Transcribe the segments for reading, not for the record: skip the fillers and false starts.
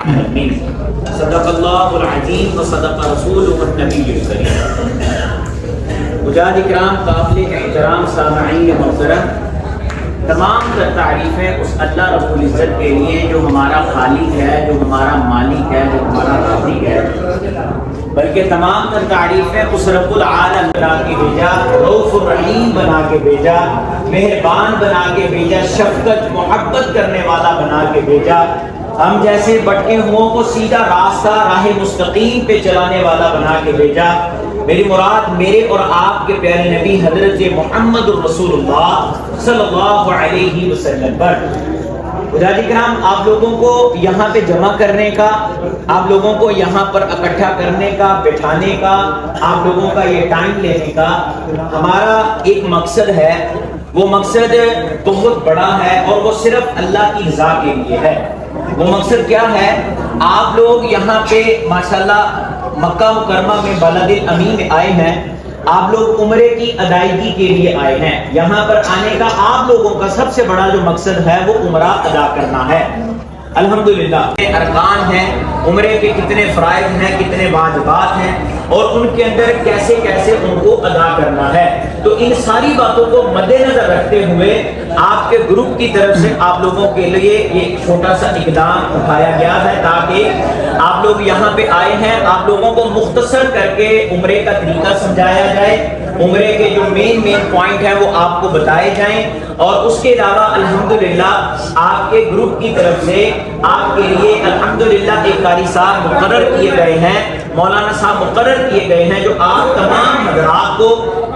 العالمین۔ صدق اللہ العظیم و صدق رسولہ النبی الکریم۔ مجاہد اکرام، قابل احترام سامعین محترم، تمام تر تعریفیں اس اللہ رب العزت کے لیے جو ہمارا خالق ہے، جو ہمارا مالک ہے، جو ہمارا رازق ہے، بلکہ تمام تر تعریفیں اس رب العالم بنا کے بھیجا، رؤوف الرحیم بنا کے بھیجا، مہربان بنا کے بھیجا، شفقت محبت کرنے والا بنا کے بھیجا، ہم جیسے بٹکے ہوں کو سیدھا راستہ راہ مستقیم پہ چلانے والا بنا کے بھیجا۔ میری مراد میرے اور آپ کے پیارے نبی حضرت محمد الرسول اللہ صلی اللہ علیہ وسلم پر۔ مجاہد اکرام، آپ لوگوں کو یہاں پہ جمع کرنے کا، آپ لوگوں کو یہاں پر اکٹھا کرنے کا، بٹھانے کا، آپ لوگوں کا یہ ٹائم لینے کا ہمارا ایک مقصد ہے۔ وہ مقصد بہت بڑا ہے اور وہ صرف اللہ کی رضا کے لیے ہے۔ وہ مقصد کیا ہے؟ آپ لوگ یہاں پہ ماشاءاللہ مکہ مکرمہ میں بلد الامین میں آئے ہیں، آپ لوگ عمرے کی ادائیگی کے لیے آئے ہیں۔ یہاں پر آنے کا آپ لوگوں کا سب سے بڑا جو مقصد ہے وہ عمرہ ادا کرنا ہے۔ الحمدللہ ارکان ہیں، عمرے کے کتنے فرائض ہیں، کتنے واجبات ہیں اور ان کے اندر کیسے کیسے ان کو ادا کرنا ہے۔ تو ان ساری باتوں کو مد نظر رکھتے ہوئے آپ کے گروپ کی طرف سے آپ لوگوں کے لیے یہ چھوٹا سا اقدام اٹھایا گیا ہے تاکہ آپ لوگ یہاں پہ آئے ہیں، آپ لوگوں کو مختصر کر کے عمرے کا طریقہ سمجھایا جائے، عمرے کے جو مین پوائنٹ ہیں وہ آپ کو بتائے جائیں، اور اس کے علاوہ الحمدللہ آپ کے گروپ کی طرف سے آپ کے لیے الحمدللہ ایک قاری صاحب مقرر کیے گئے ہیں، مولانا صاحب مقرر کیے گئے ہیں، جو آپ تمام حضرات کو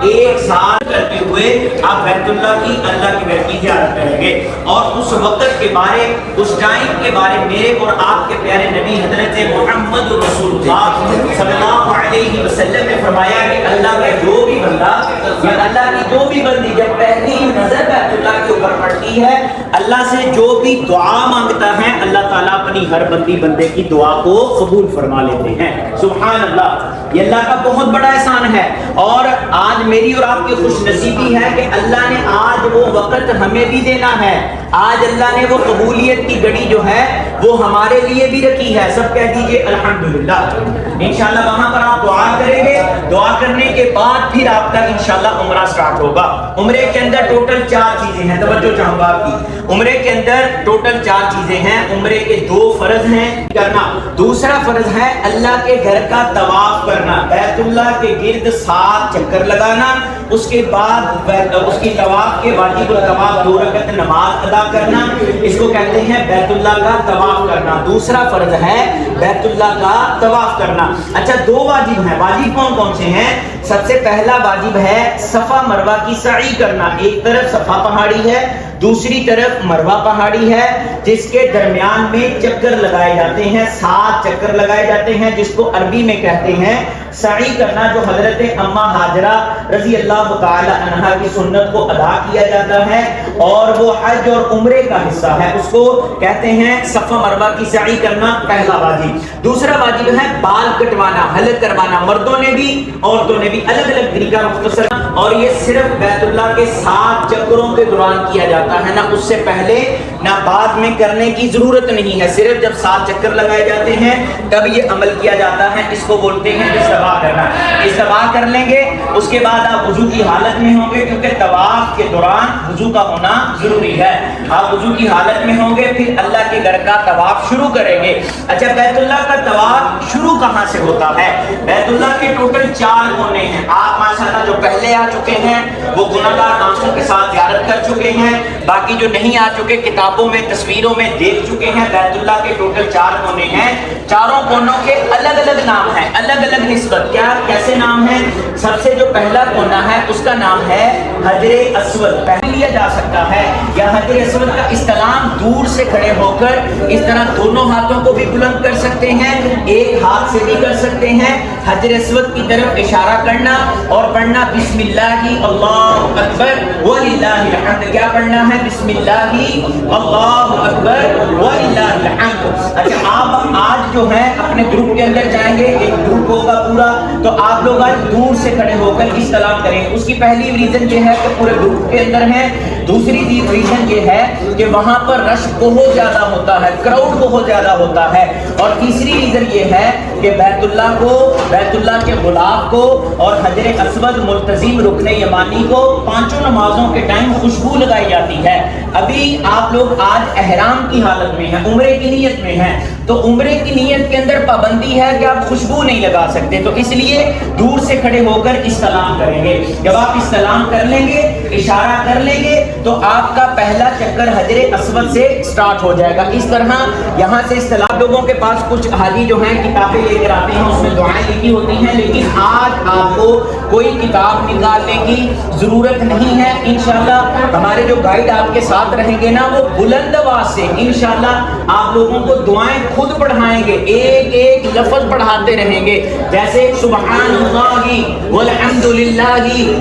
ایک ساتھ کرتے ہوئے آپ بیت اللہ کی بیت کی زیارت کریں گے۔ اور اس وقت کے بارے، اس ٹائم کے بارے میرے اور آپ کے پیارے نبی حضرت محمد رسول اللہ صلی اللہ علیہ وسلم نے فرمایا کہ اللہ کا جو بھی بندہ یا اللہ کی جو بھی بندی جب پہلی نظر بیت اللہ کے اوپر پڑتی ہے، اللہ سے جو بھی دعا مانگتا ہے، اللہ تعالیٰ اپنی ہر بندے کی دعا کو قبول فرما لیتے ہیں۔ سبحان اللہ، یہ اللہ کا بہت بڑا احسان ہے۔ اور آج میری اور آپ کی خوش نصیبی ہے کہ اللہ نے آج وہ وقت ہمیں بھی دینا ہے، آج اللہ نے وہ قبولیت کی گھڑی جو ہے وہ ہمارے لیے بھی رکھی ہے۔ سب کہہ دیجئے الحمدللہ۔ انشاءاللہ وہاں پر آپ دعا کریں گے، دعا کرنے کے بعد پھر آپ کا انشاءاللہ عمرہ سٹارٹ ہوگا۔ عمرے کے اندر ٹوٹل 4 چیزیں ہیں، توجہ چاہوں گا آپ کی۔ عمرے کے اندر ٹوٹل 4 چیزیں ہیں۔ عمرے کے 2 فرض ہیں کرنا، دوسرا فرض ہے اللہ کے گھر کا طواف کرنا، بیت اللہ کے گرد 7 چکر لگانا، اس کے بعد اس کی طواف کے واجب الطواف 2 رکعت نماز ادا کرنا، اس کو کہتے ہیں بیت اللہ کا طواف کرنا۔ دوسرا فرض ہے بیت اللہ کا طواف کرنا۔ اچھا، 2 واجب ہیں، واجب کون کون سے ہیں؟ سب سے پہلا واجب ہے صفا مروہ کی سعی کرنا۔ ایک طرف صفا پہاڑی ہے، دوسری طرف مروہ پہاڑی ہے، جس کے درمیان میں چکر لگائے جاتے ہیں، 7 چکر لگائے جاتے ہیں، جس کو عربی میں کہتے ہیں سعی کرنا، جو حضرت اما ہاجرہ رضی اللہ تعالی عنہا کی سنت کو ادا کیا جاتا ہے اور وہ حج اور عمرے کا حصہ ہے، اس کو کہتے ہیں صفا مروہ کی سعی کرنا، پہلا واجب۔ دوسرا واجب ہے بال کٹوانا، حلق کروانا، مردوں نے بھی عورتوں نے بھی، الگ الگ طریقہ مختصر، اور یہ صرف بیت اللہ کے 7 چکروں کے دوران کیا جاتا ہے، نہ اس سے پہلے نہ بعد میں کرنے کی ضرورت نہیں ہے، صرف جب 7 چکر لگائے جاتے ہیں تب یہ عمل کیا جاتا ہے۔ اس کو بولتے ہیں استوا کرنا۔ استوا کر لیں گے، اس کے بعد آپ وضو کی حالت میں ہوں گے، کیونکہ طواف کے دوران وضو کا ہونا ضروری ہے۔ آپ وضو کی حالت میں ہوں گے، پھر اللہ کے گھر کا طواف شروع کریں گے۔ اچھا، بیت اللہ کا طواف شروع کہاں سے ہوتا ہے؟ بیت اللہ کے ٹوٹل 4 کونے ہیں۔ آپ ماشاءاللہ جو پہلے آ چکے ہیں وہ گناہگار آنکھوں کے ساتھ زیارت کر چکے ہیں، باقی جو نہیں آ چکے کتابوں میں تصویروں میں دیکھ چکے ہیں۔ بیت اللہ کے ٹوٹل 4 کونے ہیں، چاروں کونوں کے الگ الگ نام ہیں، الگ الگ نسبت۔ کیا کیسے نام ہے؟ سب سے جو پہلا کونا ہے اس کا نام ہے حجر اسود، پہن لیا جا سکتا ہے، یا حجر اسود کا استلام دور سے کھڑے ہو کر اس طرح دونوں ہاتھوں کو بھی بلند کر سکتے ہیں، ایک ہاتھ سے بھی کر سکتے ہیں، حجر اسود کی طرف اشارہ کرنا اور پڑھنا بسم اللہ اللہ اکبر وللہ الحمد۔ کیا پڑھنا ہے؟ بسم اللہ اللہ اکبر وللہ الحمد۔ اچھا، آپ آج جو ہیں اپنے گروپ کے اندر جائیں گے، ایک گروپ ہوگا پورا، تو آپ لوگ آج دور سے کھڑے ہو کر استلام کریں گے۔ اس کی پہلی ریزن یہ ہے کہ پورے گروپ کے اندر ہیں، دوسری ریزن یہ ہے کہ وہاں پر رش بہت زیادہ ہوتا ہے، کراؤڈ بہت زیادہ ہوتا ہے، اور تیسری ریزن یہ ہے کہ بیت اللہ کے غلاف کو اور حجر اسود ملتزم رکن یمانی کو پانچوں نمازوں کے ٹائم خوشبو لگائی جاتی ہے۔ ابھی آپ لوگ آج احرام کی حالت میں ہیں، عمرے کی نیت میں ہیں، تو عمرے کی نیت کے اندر پابندی ہے کہ آپ خوشبو نہیں لگا سکتے، تو اس لیے دور سے کھڑے ہو کر استلام کریں گے۔ جب آپ استلام کر لیں گے، اشارہ کر لیں گے، تو آپ کا پہلا چکر حجر اسود سے سٹارٹ ہو جائے گا۔ اس طرح یہاں سے استلام، لوگوں کے پاس کچھ حاجی جو ہیں کتابیں لے کر آتے ہیں، اس میں دعائیں لکھی ہوتی ہیں، لیکن آج آپ کو کوئی کتاب نکالنے کی ضرورت نہیں ہے۔ انشاءاللہ ہمارے جو گائیڈ آپ کے ساتھ رہیں گے نا، وہ بلند آواز سے انشاءاللہ آپ لوگوں کو دعائیں خود پڑھائیں گے، ایک ایک لفظ پڑھاتے رہیں گے، جیسے سبحان اللہ والحمد للہ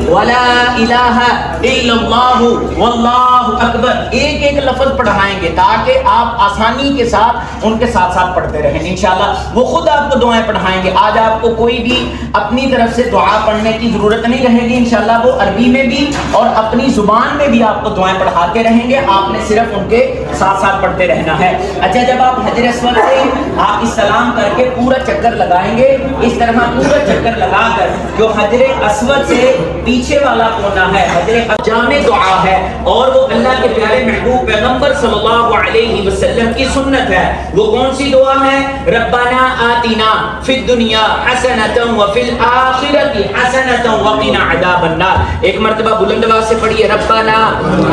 ولا الہ الا اللہ واللہ اکبر، ایک ایک لفظ پڑھائیں گے تاکہ آپ آسانی کے ساتھ ان کے ساتھ ساتھ پڑھتے رہیں۔ انشاءاللہ وہ خود آپ کو دعائیں پڑھائیں گے۔ آج آپ کو کوئی بھی اپنی طرف سے دعا پڑھنے کی ضرورت نہیں رہے گی، انشاءاللہ وہ عربی میں بھی اور اپنی زبان میں بھی آپ کو دعائیں پڑھاتے رہیں گے، آپ نے صرف ان کے ساتھ ساتھ پڑھتے رہنا ہے۔ اچھا، جب آپ حجر اسود سے آپ استلام کر کے پورا چکر لگائیں گے، اس طرح پورا چکر لگا کر جو حجر اسود سے پیچھے والا کونا ہے، حجر جامع دعا ہے، اور وہ اللہ کے پیارے محبوب پیغمبر صلی اللہ علیہ وسلم کی سنت ہے۔ وہ کون سی دعا ہے؟ ربنا آتنا فی الدنیا حسنۃ وفی الآخرۃ حسنۃ وقنا عذاب النار۔ ایک مرتبہ بلند آواز سے پڑھیے، ربنا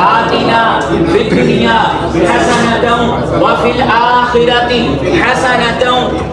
آتنا فی الدنیا حسنۃ وفی الآخرۃ حسنۃ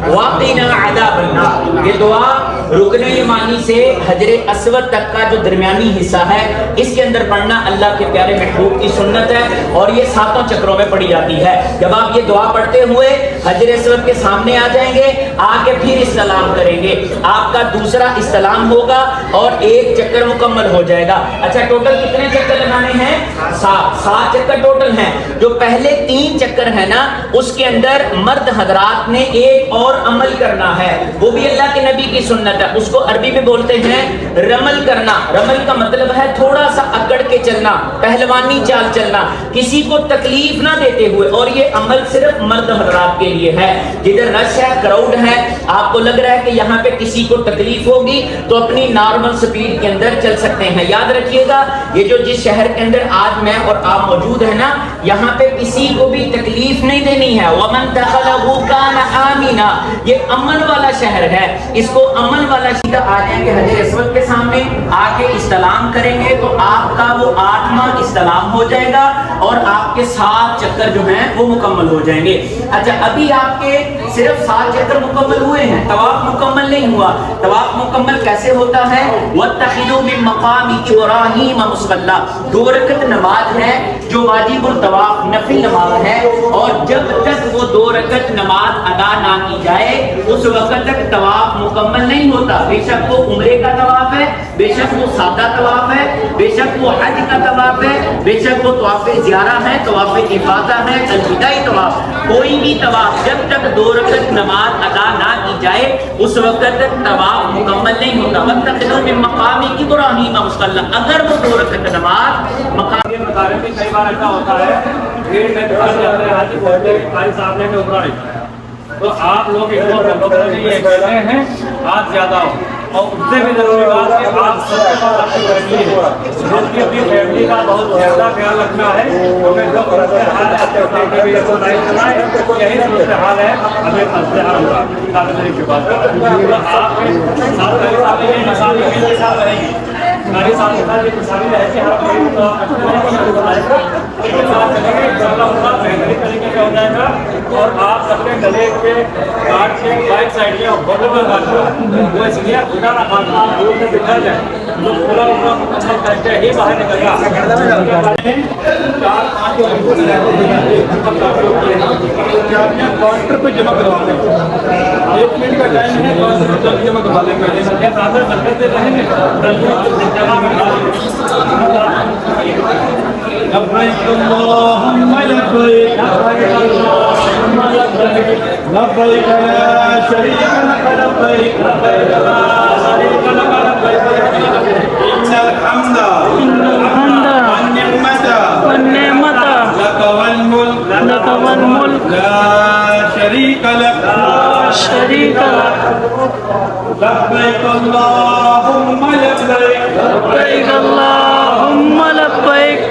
وقنا عذاب النار۔ یہ دعا رکن یمانی سے حجر اسود تک کا جو درمیانی حصہ ہے، اس کے اندر پڑھنا اللہ کے پیارے محبوب کی سنت ہے، اور یہ 7 چکروں میں پڑھی جاتی ہے۔ جب آپ یہ دعا پڑھتے ہوئے حجر اسود کے سامنے آ جائیں گے، آ کے پھر استلام کریں گے، آپ کا دوسرا استلام ہوگا اور ایک چکر مکمل ہو جائے گا۔ اچھا، ٹوٹل کتنے چکر لگانے ہیں؟ 7 چکر ٹوٹل ہیں۔ جو پہلے 3 چکر ہیں نا، اس کے اندر مرد حضرات نے ایک اور عمل کرنا ہے، وہ بھی اللہ کے نبی کی سنت ہے، اس کو عربی میں بولتے ہیں رمل کرنا۔ رمل کا مطلب ہے تھوڑا سا اکڑ کے چلنا، پہلوانی چال چلنا، کسی کو تکلیف نہ دیتے ہوئے، اور یہ عمل صرف مرد حضرات کے لیے ہے۔ جدھر رش ہے، کراؤڈ ہے، آپ کو لگ رہا ہے کہ یہاں پہ کسی کو تکلیف ہوگی، تو اپنی نارمل سپیڈ کے اندر چل سکتے ہیں۔ یاد رکھیے گا، یہ جو جس شہر کے اندر آج میں اور آپ موجود ہیں نا، یہاں پہ کسی کو بھی تکلیف نہیں دینی ہے۔ وَمَن دَخَلَهُ كَانَ آمِنًا، یہ امن والا شہر ہے، اس کو امن والا شہر آ جائیں گے حجر اسود کے سامنے، آ کے استلام کریں گے، تو آپ کا وہ 8واں استلام ہو جائے گا، اور آپ کے 7 چکر جو ہیں وہ مکمل ہو جائیں گے۔ اچھا، ابھی آپ کے صرف 7 چکر مکمل ہوئے ہیں، طواف مکمل نہیں ہوا۔ طواف مکمل کیسے ہوتا ہے؟ وَاتَّخِذُوا مِن مَّقَامِ إِبْرَاهِيمَ مُصَلًّى، 2 رکعت نماز ہے جو واجب الطواف نفل نماز ہے، اور جب تک وہ 2 رکعت نماز ادا نہ کی جائے، اس وقت تک طواف مکمل نہیں ہوتا۔ بے شک وہ عمرے کا طواف ہے، بے شک وہ سادہ طواف ہے، بے شک وہ حج کا طواف ہے، بے شک وہ طواف زیارہ ہے، طواف افاضہ ہے، الوداعی طواف، کوئی بھی طواف جب تک 2 رکعت نماز ادا نہ کی جائے، اس وقت تک طواف مکمل نہیں ہوتا۔ وَاتَّخِذُوا مِن مَّقَامِ إِبْرَاهِيمَ مُصَلًّى، اگر وہ 2 رکعت نماز مقام یہ بتا رہے تھے کئی بار ایسا ہوتا ہے بھیڑ میں دکان جاتے ہیں، حاجی بولتے ہیں بھائی صاحب نے عمرہ نہیں کیا، تو آپ لوگ اس کو یہ کہتے ہیں آج زیادہ ہو، اور اس سے بھی ضروری بات ہے آپ سب کے پاس آپ کی فیملی ہے، آپ کی اپنی فیملی کا بہت زیادہ خیال رکھنا ہے، ہمیں جو صورتحال ہے کبھی ایسا نہیں چلائے، یہی صورتحال ہے، ہمیں صورتحال ہوگا تعلیم کے بعد آپ کے ساتھ یہ مثالی کے ساتھ رہیں گی، ہماری ساتھ یہ مثالی رہے گی، ہر کوئی بہترین طریقے سے ہو جائے گا، اور آپ اپنے گلے کے کاٹ کے رائٹ سائڈ میں بغل میں کاٹ لو، وہ اس لیے خدا نہ خاصا دور سے دکھا جائے تو پورا پورا مکمل کر کے ہی باہر نکل گا۔ 4-5 کاؤنٹر پہ جمع کروا دیں، 1 منٹ کا ٹائم ہے، کاؤنٹر پہ جلدی جمع کروا دیں، برکت دیتے ہیں لبیک اللہم لبیک لبيك لا شريك لك لبيك لبيك لا شريك لك لبيك إن الحمد والنعمة لك والملك لا شريك لك لبيك اللهم لبيك اللهم لبيك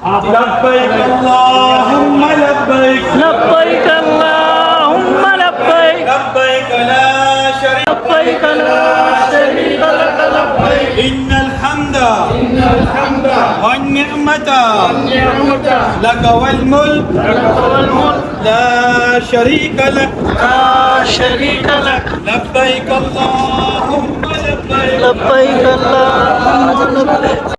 لبيك اللهم لبيك لبيك اللهم لبيك لبيك لا شريك لبيك لا شريك لك لبيك إن الحمد والنعمة لك والملك لا شريك لك لا شريك لك لبيك اللهم لبيك لبيك اللهم لبيك